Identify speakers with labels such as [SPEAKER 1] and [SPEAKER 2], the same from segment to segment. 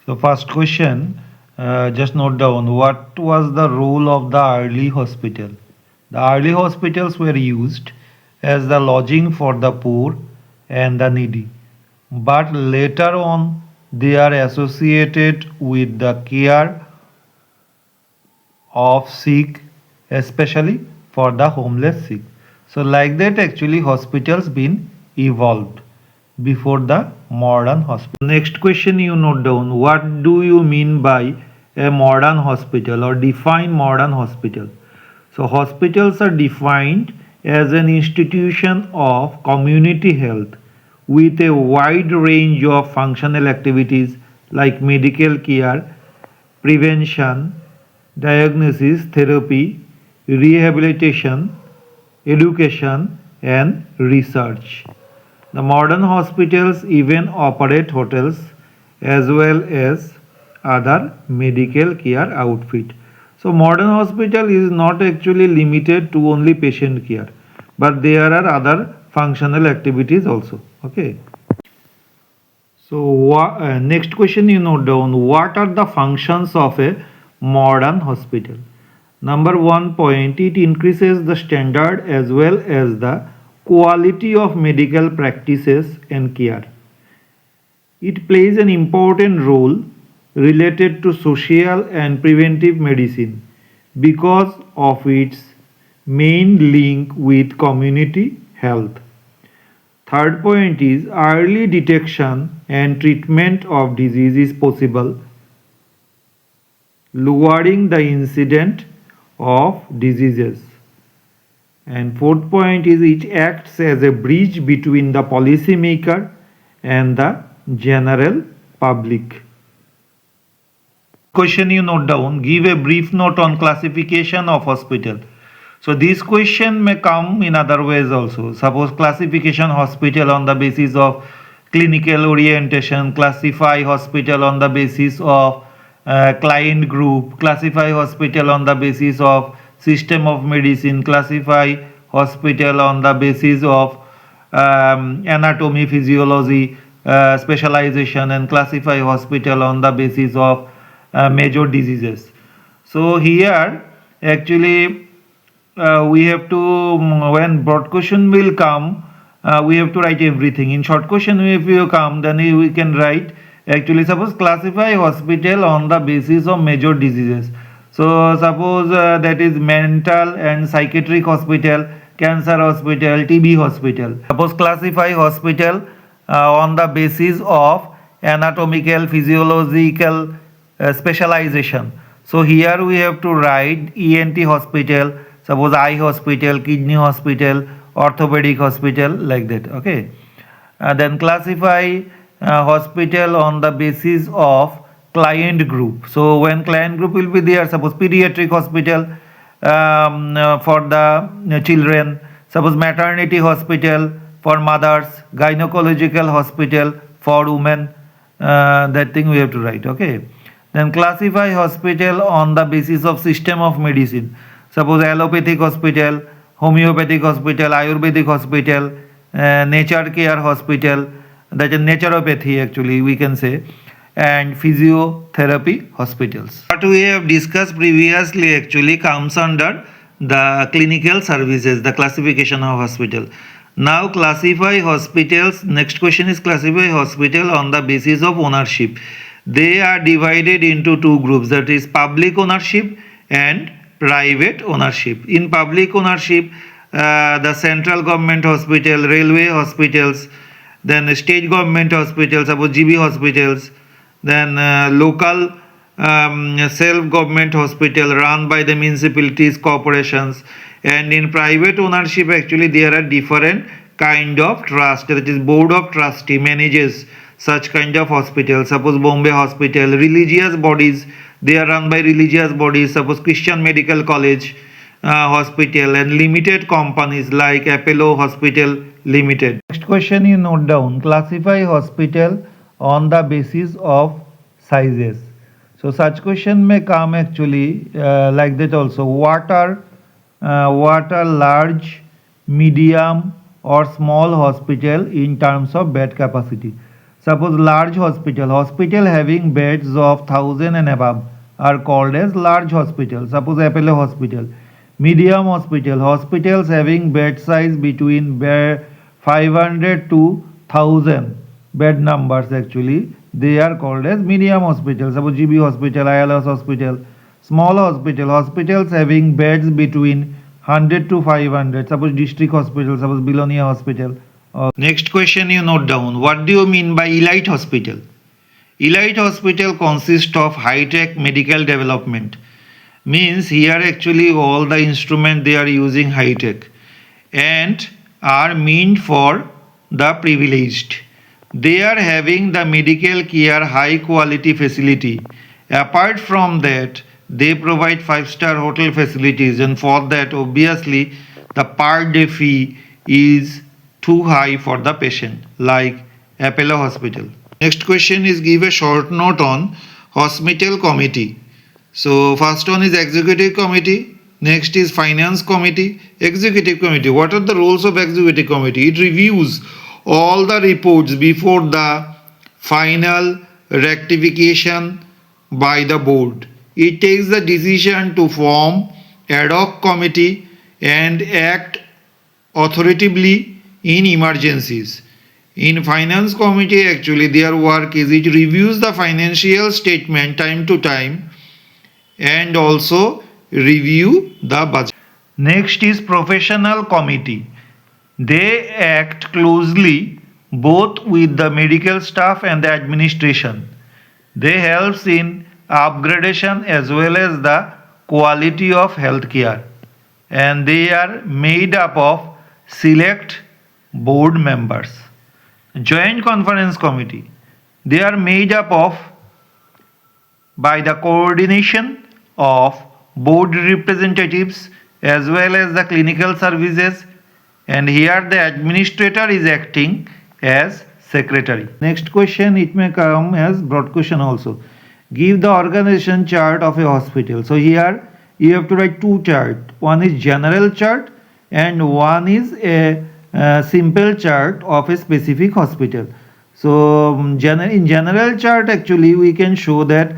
[SPEAKER 1] So first question, just note down what was the role of the early hospital. The early hospitals were used as the lodging for the poor and the needy, but later on they are associated with the care of sick, especially for the homeless sick. So like that actually hospitals been evolved before the modern hospital. Next question you note down, what do you mean by a modern hospital or define modern hospital? So hospitals are defined as an institution of community health with a wide range of functional activities like medical care, prevention, diagnosis, therapy, rehabilitation, education, and research. The modern hospitals even operate hotels as well as other medical care outfit. So modern hospital is not actually limited to only patient care, but there are other functional activities also. Okay. So next question you note down, what are the functions of a modern hospital? Number 1 point, it increases the standard as well as the quality of medical practices and care. It plays an important role related to social and preventive medicine because of its main link with community health. Third point is early detection and treatment of disease is possible, lowering the incidence of diseases. And fourth point is it acts as a bridge between the policymaker and the general public. Question you note down, give a brief note on classification of hospital. So this question may come in other ways also. Suppose classification hospital on the basis of clinical orientation, classify hospital on the basis of client group, classify hospital on the basis of system of medicine, classify hospital on the basis of anatomy, physiology, specialization, and classify hospital on the basis of major diseases. So here actually we have to, when broad question will come, we have to write everything. In short question if you come, then we can write actually, suppose classify hospital on the basis of major diseases. So suppose that is mental and psychiatric hospital, cancer hospital, TB hospital. Suppose classify hospital on the basis of anatomical, physiological specialization. So here we have to write ENT hospital, suppose eye hospital, kidney hospital, orthopedic hospital, like that. Okay. Then classify hospital on the basis of client group. So when client group will be there, suppose pediatric hospital for the children, suppose maternity hospital for mothers, gynecological hospital for women, that thing we have to write. Okay. Then classify hospital on the basis of system of medicine. Suppose allopathic hospital, homeopathic hospital, ayurvedic hospital, nature care hospital, that is naturopathy actually we can say, and physiotherapy hospitals. What we have discussed previously actually comes under the clinical services, the classification of hospital. Now classify hospitals, next question is classify hospital on the basis of ownership. They are divided into two groups, that is public ownership and private ownership. In public ownership, the central government hospital, railway hospitals, then state government hospitals, suppose GB hospitals, then local self-government hospital run by the municipalities, corporations, and in private ownership actually there are different kind of trust, that is board of trustee manages such kind of hospital. Suppose Bombay hospital, religious bodies, they are run by religious bodies, suppose Christian Medical College hospital, and limited companies like Apollo Hospital Limited. Next question you note down, classify hospital on the basis of sizes. So such question may come actually like that also. What are large, medium or small hospital in terms of bed capacity? Suppose large hospital having beds of 1000 and above are called as large hospital. Suppose Apollo Hospital. Medium hospitals having bed size between 500 to 1000 bed numbers actually, they are called as medium hospitals. Suppose GB Hospital, ILS Hospital. Small hospitals having beds between 100 to 500. Suppose district hospital, suppose Belonia Hospital. Next question you note down. What do you mean by elite hospital? Elite hospital consists of high-tech medical development. Means here actually all the instrument they are using high-tech and are meant for the privileged. They are having the medical care high quality facility. Apart from that, they provide 5-star hotel facilities, and for that obviously the per day fee is too high for the patient, like Apollo Hospital. Next question is give a short note on hospital committee. So first one is executive committee, next is finance committee. Executive committee, what are the roles of executive committee? It reviews all the reports before the final rectification by the board. It takes the decision to form ad hoc committee and act authoritatively in emergencies. In finance committee actually their work is it reviews the financial statement time to time and also review the budget. Next is professional committee. They act closely both with the medical staff and the administration. They helps in upgradation as well as the quality of healthcare, and they are made up of select board members. Joint conference committee, they are made up of by the coordination of board representatives as well as the clinical services, and here the administrator is acting as secretary. Next question, it may come as broad question also. Give the organization chart of a hospital. So here you have to write two chart. One is general chart and one is a simple chart of a specific hospital. So in general chart actually we can show that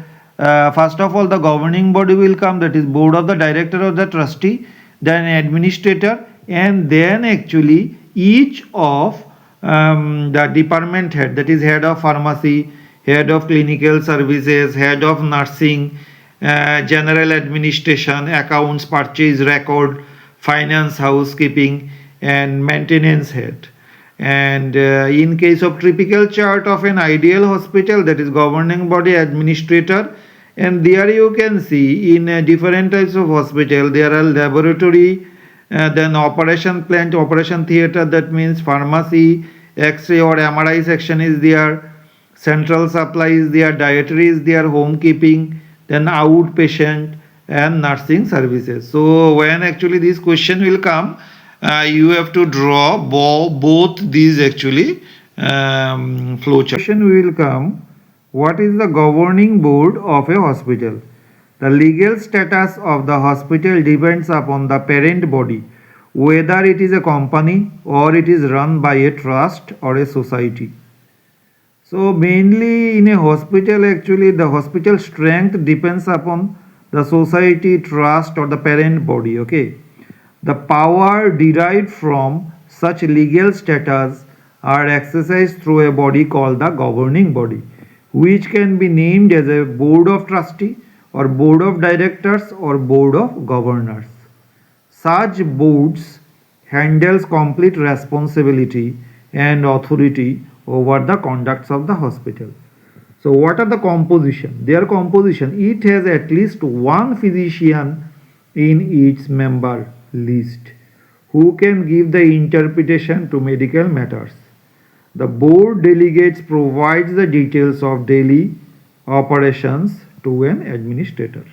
[SPEAKER 1] first of all the governing body will come, that is board of the director or the trustee, then administrator, and then actually each of the department head, that is head of pharmacy, head of clinical services, head of nursing, general administration, accounts, purchase record, finance, housekeeping, and maintenance head. And in case of typical chart of an ideal hospital, that is governing body, administrator, and there you can see in different types of hospital there are laboratory, then operation plant, operation theater, that means pharmacy, X-ray or MRI section is there, central supply is there, dietary is there, homekeeping, then outpatient and nursing services. So when actually this question will come, you have to draw both these actually flow chart. Question will come, what is the governing board of a hospital? The legal status of the hospital depends upon the parent body, whether it is a company or it is run by a trust or a society. So mainly in a hospital actually the hospital strength depends upon the society, trust or the parent body. Okay. The power derived from such legal status are exercised through a body called the governing body, which can be named as a board of trustee or board of directors or board of governors. Such boards handles complete responsibility and authority over the conducts of the hospital. So what are the composition? Their composition, it has at least one physician in each member list who can give the interpretation to medical matters. The board delegates provides the details of daily operations to an administrator.